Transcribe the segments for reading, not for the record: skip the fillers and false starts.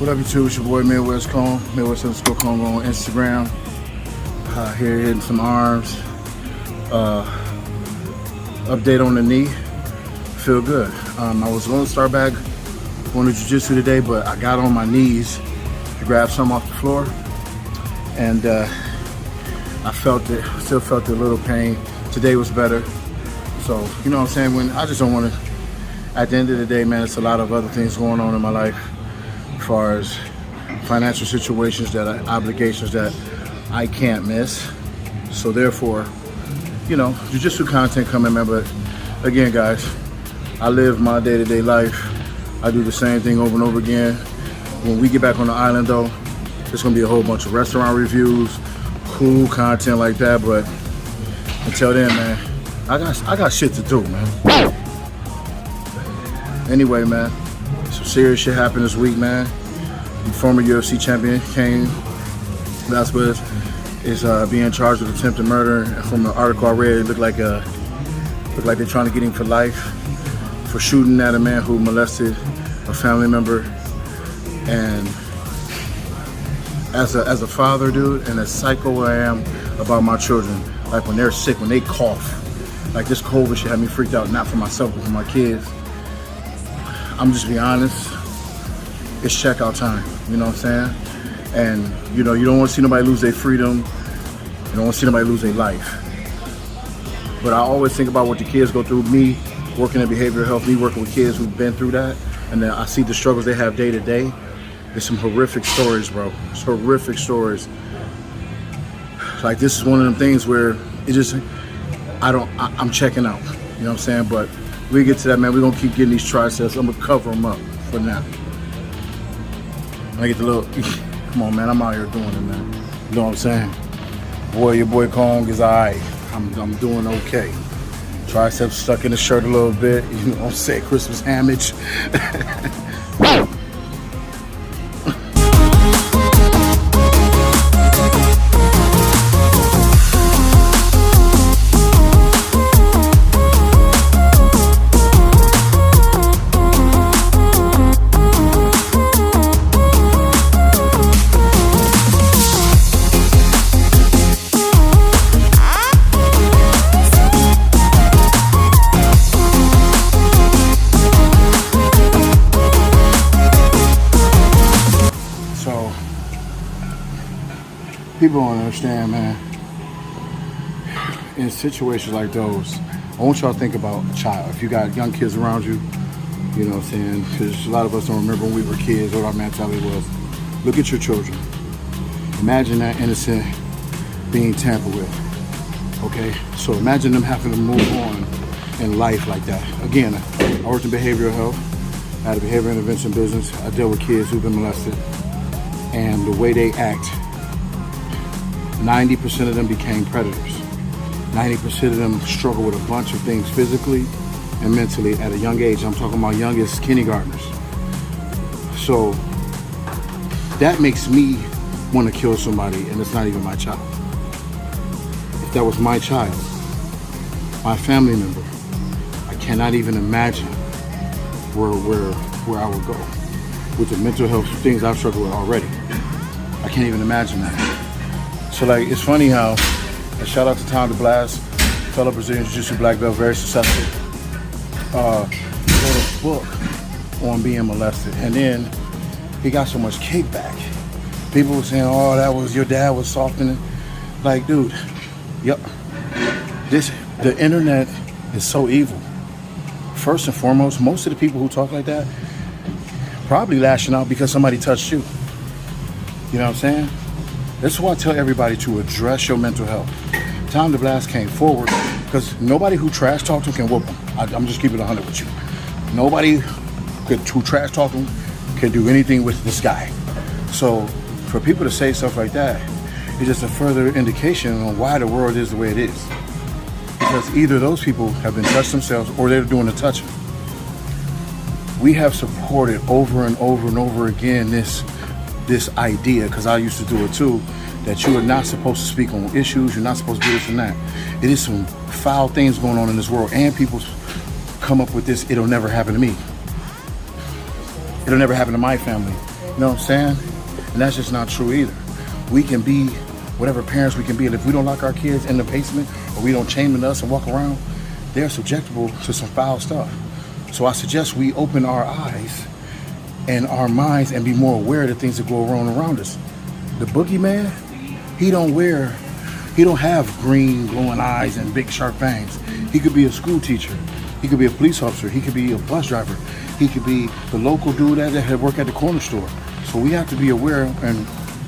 What up, YouTube? It's your boy Midwest Cone, Midwest_Cone on Instagram. Here hitting some arms. Update on the knee. Feel good. I was going to start back going to jiu-jitsu today, but I got on my knees to grab some off the floor, and I felt it. Still felt a little pain. Today was better. So you know what I'm saying. When I just don't want to. At the end of the day, man, it's a lot of other things going on in my life, as far as financial situations, obligations that I can't miss. So therefore, you know, jiu-jitsu content coming, man. But again, guys, I live my day-to-day life. I do the same thing over and over again. When we get back on the island, though, there's gonna be a whole bunch of restaurant reviews, cool content like that. But until then, man, I got shit to do, man. Anyway, man, some serious shit happened this week, man. The former UFC champion, Cain Velasquez, is being charged with attempted murder. From the article I read, it looked like they're trying to get him for life for shooting at a man who molested a family member. And as a father, dude, and as psycho I am about my children, like when they're sick, when they cough, like this COVID shit had me freaked out, not for myself, but for my kids. I'm just being honest, it's checkout time, you know what I'm saying? And you know, you don't want to see nobody lose their freedom, you don't want to see nobody lose their life. But I always think about what the kids go through, me working in behavioral health, me working with kids who've been through that, and then I see the struggles they have day to day. There's some horrific stories, bro. It's horrific stories. Like, this is one of them things where it just, I'm checking out, you know what I'm saying? But we get to that, man. We're gonna keep getting these triceps. I'm gonna cover them up for now. I get the little, come on, man. I'm out here doing it, man. You know what I'm saying? Boy, your boy Kong is alright. I'm doing okay. Triceps stuck in the shirt a little bit. You know what I'm saying? Christmas hamage. People don't understand, man. In situations like those, I want y'all to think about a child. If you got young kids around you, you know what I'm saying? Because a lot of us don't remember when we were kids what our mentality was. Look at your children. Imagine that innocent being tampered with. Okay? So imagine them having to move on in life like that. Again, I worked in behavioral health. I had a behavioral intervention business. I dealt with kids who've been molested. And the way they act, 90% of them became predators. 90% of them struggle with a bunch of things physically and mentally at a young age. I'm talking about youngest kindergartners. So that makes me want to kill somebody, and it's not even my child. If that was my child, my family member, I cannot even imagine where I would go with the mental health things I've struggled with already. I can't even imagine that. So like, it's funny how, a shout out to Tom DeBlas, fellow Brazilian Jiu-Jitsu black belt, very successful, wrote a book on being molested, and then he got so much kickback. People were saying, oh, that was, your dad was softening. Like, dude, yep. The internet is so evil. First and foremost, most of the people who talk like that probably lashing out because somebody touched you. You know what I'm saying? That's why I tell everybody to address your mental health. Tom DeBlas came forward because nobody who trash talked him can whoop him. I'm just keeping it 100 with you. Nobody who trash talk him can do anything with this guy. So for people to say stuff like that is just a further indication on why the world is the way it is. Because either those people have been touched themselves or they're doing the touching. We have supported over and over and over again this idea, because I used to do it too, that you are not supposed to speak on issues, you're not supposed to do this and that. It is some foul things going on in this world, and people come up with this, it'll never happen to me. It'll never happen to my family. You know what I'm saying? And that's just not true either. We can be whatever parents we can be, and if we don't lock our kids in the basement or we don't chain them to us and walk around, they're susceptible to some foul stuff. So I suggest we open our eyes and our minds and be more aware of the things that go on around us. The boogeyman, he don't have green glowing eyes and big sharp fangs. He could be a school teacher. He could be a police officer. He could be a bus driver. He could be the local dude that had work at the corner store. So we have to be aware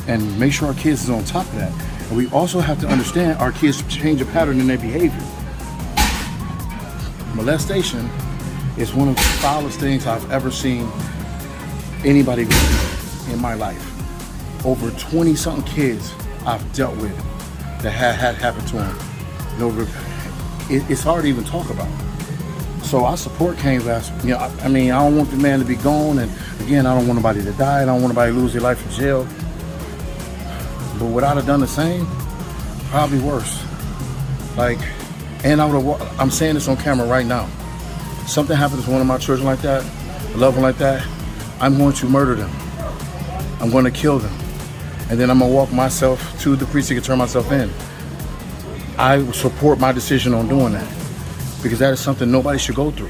and make sure our kids is on top of that. And we also have to understand our kids change a pattern in their behavior. Molestation is one of the foulest things I've ever seen anybody do in my life. Over 20-something kids I've dealt with that had happened to them. It's hard to even talk about. So I support Cain Velasquez. You know, I mean, I don't want the man to be gone, and again, I don't want nobody to die. I don't want nobody to lose their life in jail. But would I have done the same? Probably worse. Like, and I'm saying this on camera right now. Something happens to one of my children like that, a loved one like that, I'm going to murder them. I'm going to kill them. And then I'm going to walk myself to the precinct and turn myself in. I support my decision on doing that because that is something nobody should go through,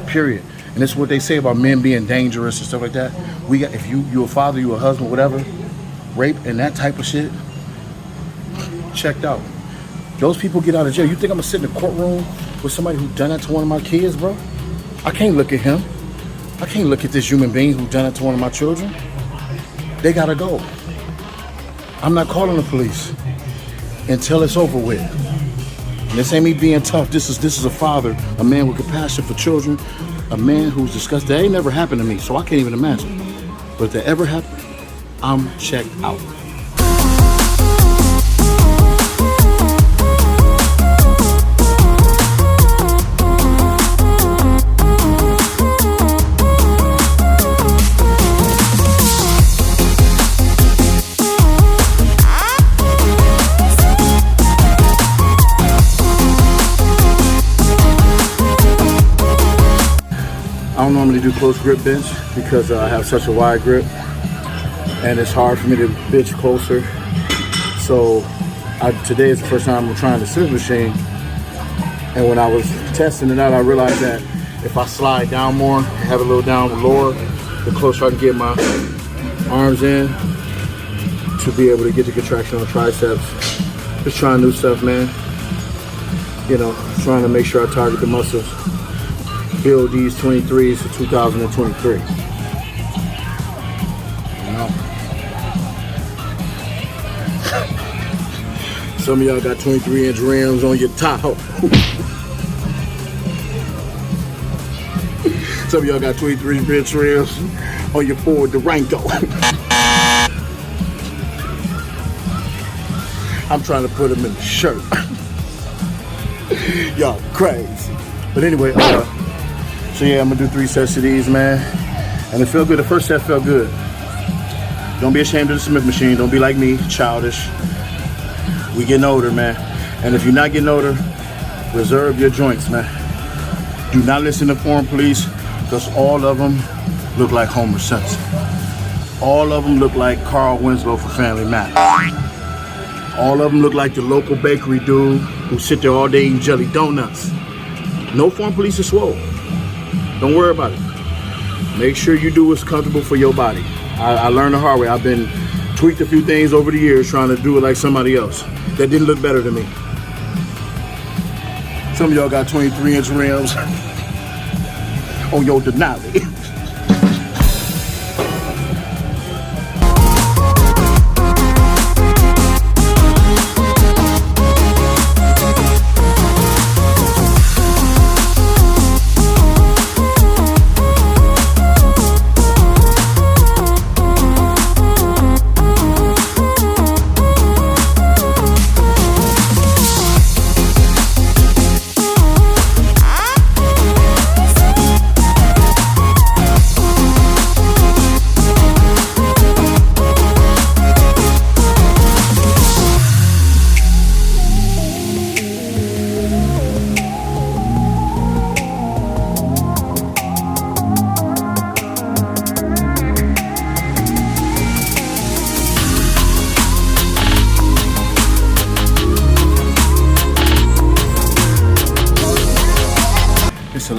period. And it's what they say about men being dangerous and stuff like that. If you're a father, you're a husband, whatever, rape and that type of shit, checked out. Those people get out of jail. You think I'm gonna sit in the courtroom with somebody who done that to one of my kids, bro? I can't look at him. I can't look at this human being who done that to one of my children. They gotta go. I'm not calling the police until it's over with. And this ain't me being tough. This is a father, a man with compassion for children, a man who's disgusted. That ain't never happened to me, so I can't even imagine. But if that ever happened, I'm checked out. I don't normally do close grip bench because I have such a wide grip and it's hard for me to bench closer. So today is the first time I'm trying the Smith machine, and when I was testing it out, I realized that if I slide down more, have a little down lower, the closer I can get my arms in to be able to get the contraction on triceps. Just trying new stuff, man. You know, trying to make sure I target the muscles. Build these 23s for 2023. You know? Some of y'all got 23-inch rims on your Tahoe. Some of y'all got 23-inch rims on your Ford Durango. I'm trying to put them in the shirt. Y'all crazy. But anyway, so yeah, I'm gonna do 3 sets of these, man. And it felt good. The first set felt good. Don't be ashamed of the Smith machine. Don't be like me, childish. We getting older, man. And if you're not getting older, reserve your joints, man. Do not listen to foreign police, because all of them look like Homer Simpson. All of them look like Carl Winslow for Family Matters. All of them look like the local bakery dude who sit there all day eating jelly donuts. No foreign police is swole. Don't worry about it. Make sure you do what's comfortable for your body. I learned the hard way. I've been tweaked a few things over the years trying to do it like somebody else that didn't look better than me. Some of y'all got 23-inch rims on your Denali.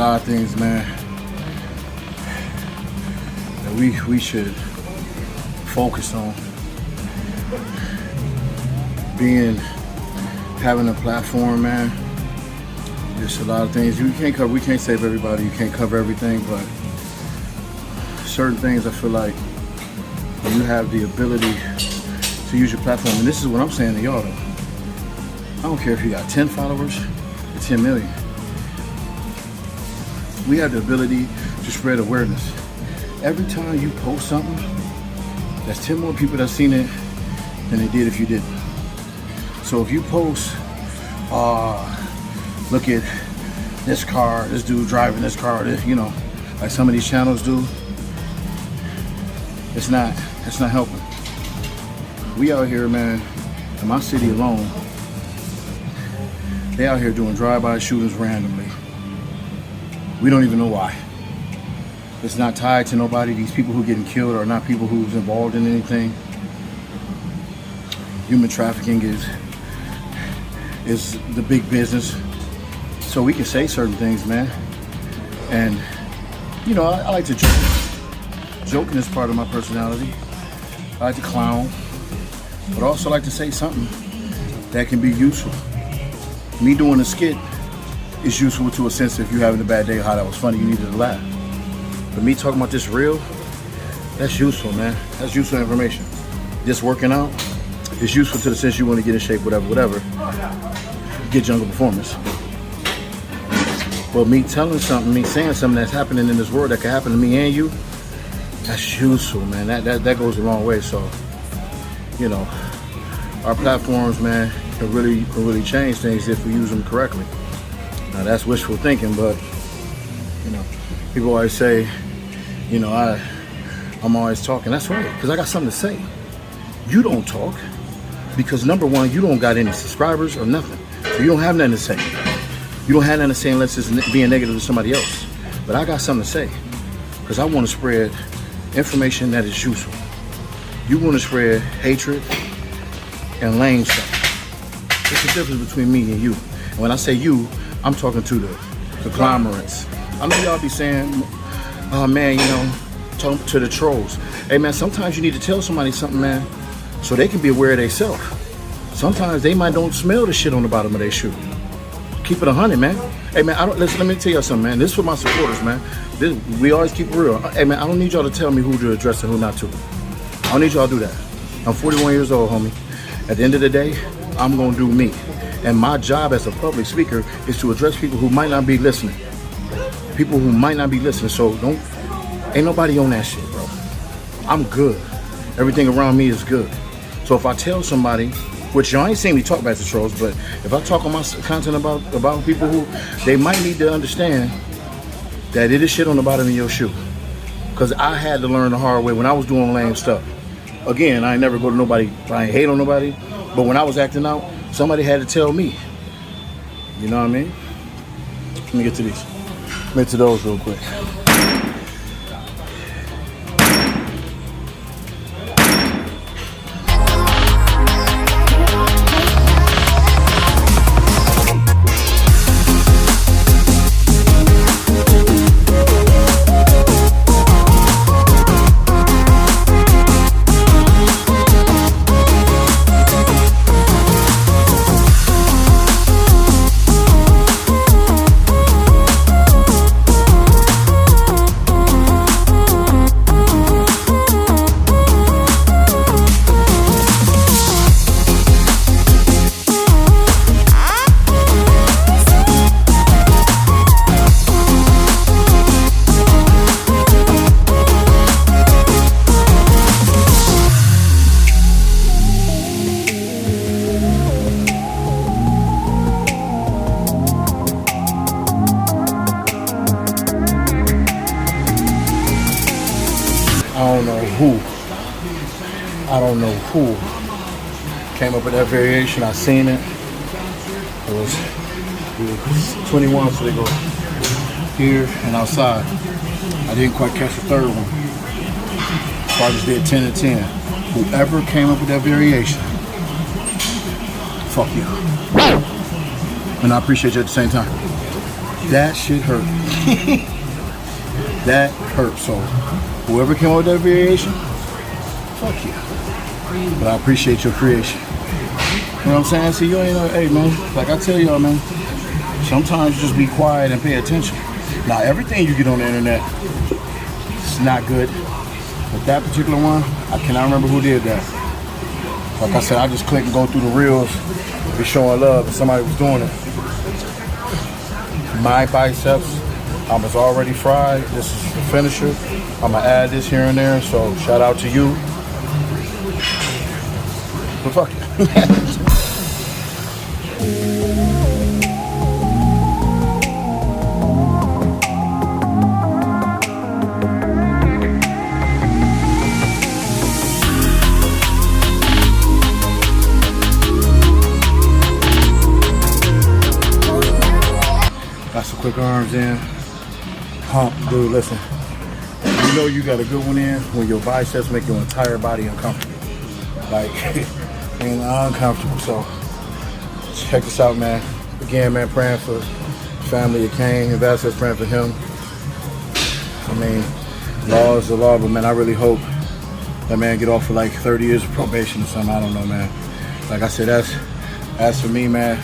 lot of things, man, that we should focus on. Having a platform, man. There's a lot of things we can't save everybody. You can't cover everything, but certain things I feel like when you have the ability to use your platform, and this is what I'm saying to y'all though. I don't care if you got 10 followers or 10 million. We have the ability to spread awareness. Every time you post something, that's 10 more people that's seen it than they did if you didn't. So if you post, look at this car, this dude driving this car, this, you know, like some of these channels do, it's not helping. We out here, man, in my city alone, they out here doing drive-by shootings randomly. We don't even know why. It's not tied to nobody. These people who getting killed are not people who's involved in anything. Human trafficking is the big business. So we can say certain things, man. And, you know, I like to joke. Joking is part of my personality. I like to clown, but I also like to say something that can be useful. Me doing a skit is useful to a sense if you're having a bad day, how that was funny, you needed to laugh. But me talking about this real, that's useful, man. That's useful information. Just working out is useful to the sense you want to get in shape, whatever. Get younger performance. But me telling something, me saying something that's happening in this world that can happen to me and you, that's useful, man. That goes a long way. So, you know, our platforms, man, can really change things if we use them correctly. Now that's wishful thinking, but you know, people always say, you know, I'm always talking. That's right, because I got something to say. You don't talk because number one, you don't got any subscribers or nothing, so you don't have nothing to say. You don't have nothing to say unless it's being negative to somebody else. But I got something to say because I want to spread information that is useful. You want to spread hatred and lame stuff. There's a difference between me and you. And when I say you, I'm talking to the conglomerates. I know y'all be saying, oh man, you know, talking to the trolls. Hey man, sometimes you need to tell somebody something, man, so they can be aware of themselves. Sometimes they might don't smell the shit on the bottom of their shoe. Keep it 100, man. Hey man, let me tell y'all something, man. This is for my supporters, man. We always keep it real. Hey man, I don't need y'all to tell me who to address and who not to. I don't need y'all to do that. I'm 41 years old, homie. At the end of the day, I'm gonna do me. And my job as a public speaker is to address people who might not be listening. People who might not be listening. So ain't nobody on that shit, bro. I'm good. Everything around me is good. So if I tell somebody, which y'all ain't seen me talk about the trolls, but if I talk on my content about people who, they might need to understand that it is shit on the bottom of your shoe. Cause I had to learn the hard way when I was doing lame stuff. Again, I ain't never go to nobody, I ain't hate on nobody, but when I was acting out, somebody had to tell me. You know what I mean? Let me get to these. Let me get to those real quick. I don't know who came up with that variation. I seen it. It was 21, so they go here and outside. I didn't quite catch the third one, so I just did 10 and 10. Whoever came up with that variation, fuck you. And I appreciate you at the same time. That shit hurt. That hurt. So whoever came up with that variation, fuck you. But I appreciate your creation. You know what I'm saying? See, you ain't know, hey man, like I tell y'all, man, sometimes just be quiet and pay attention. Now, everything you get on the internet, it's not good. But that particular one, I cannot remember who did that. Like I said, I just click and go through the reels, be showing love, and somebody was doing it. My biceps, was already fried. This is the finisher. I'm gonna add this here and there, so shout out to you. But fuck it. Got some quick arms in. Hump, dude, listen. You know you got a good one in when your biceps make your entire body uncomfortable. Like, and uncomfortable. So, check this out, man. Again, man, praying for the family of Cain Velasquez, praying for him. I mean, law is the law, but man, I really hope that man get off for like 30 years of probation or something. I don't know, man. Like I said, as for me, man,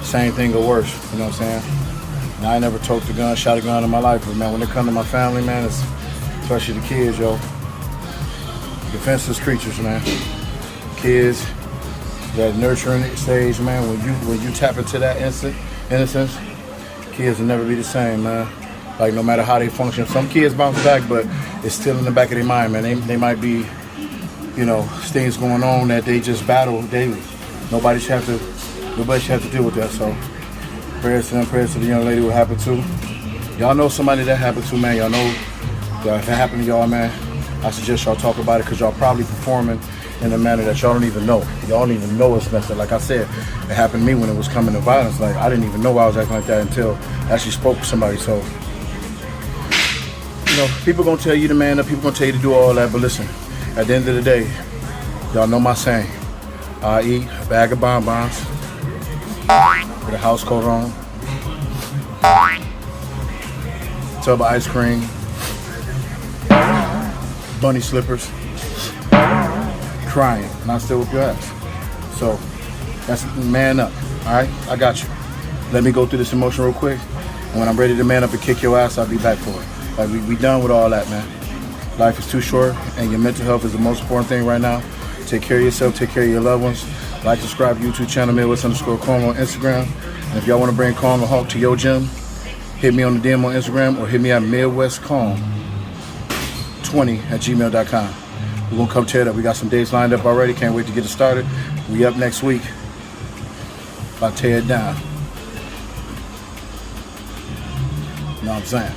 same thing or worse, you know what I'm saying? And I ain't never took the gun, shot a gun in my life, but man, when it comes to my family, man, it's, especially the kids, yo, defenseless creatures, man. Kids, that nurturing stage, man, when you tap into that innocence, kids will never be the same, man. Like, no matter how they function. Some kids bounce back, but it's still in the back of their mind, man. They might be, you know, things going on that they just battle daily. Nobody should have to deal with that, so prayers to them, prayers to the young lady what happened to. Y'all know somebody that happened to, man. Y'all know that if it happened to y'all, man, I suggest y'all talk about it, because y'all probably performing in a manner that y'all don't even know. Y'all don't even know it's messed up. Like I said, it happened to me when it was coming to violence. Like, I didn't even know I was acting like that until I actually spoke to somebody. So, you know, people gonna tell you to man up, people gonna tell you to do all that, but listen, at the end of the day, y'all know my saying. I eat a bag of bonbons with a house coat on, tub of ice cream, bunny slippers, crying, and I still whip your ass. So that's man up. All right, I got you. Let me go through this emotion real quick, and when I'm ready to man up and kick your ass, I'll be back for it. Like, we done with all that, man. Life is too short, and your mental health is the most important thing right now. Take care of yourself, take care of your loved ones. Like, subscribe to YouTube channel, Midwest_Kong on Instagram. And if y'all want to bring Kong or Hawk to your gym, hit me on the DM on Instagram, or hit me at MidwestKong20@gmail.com. We're going to come tear it up. We got some dates lined up already. Can't wait to get it started. We up next week. About to tear it down. You know what I'm saying?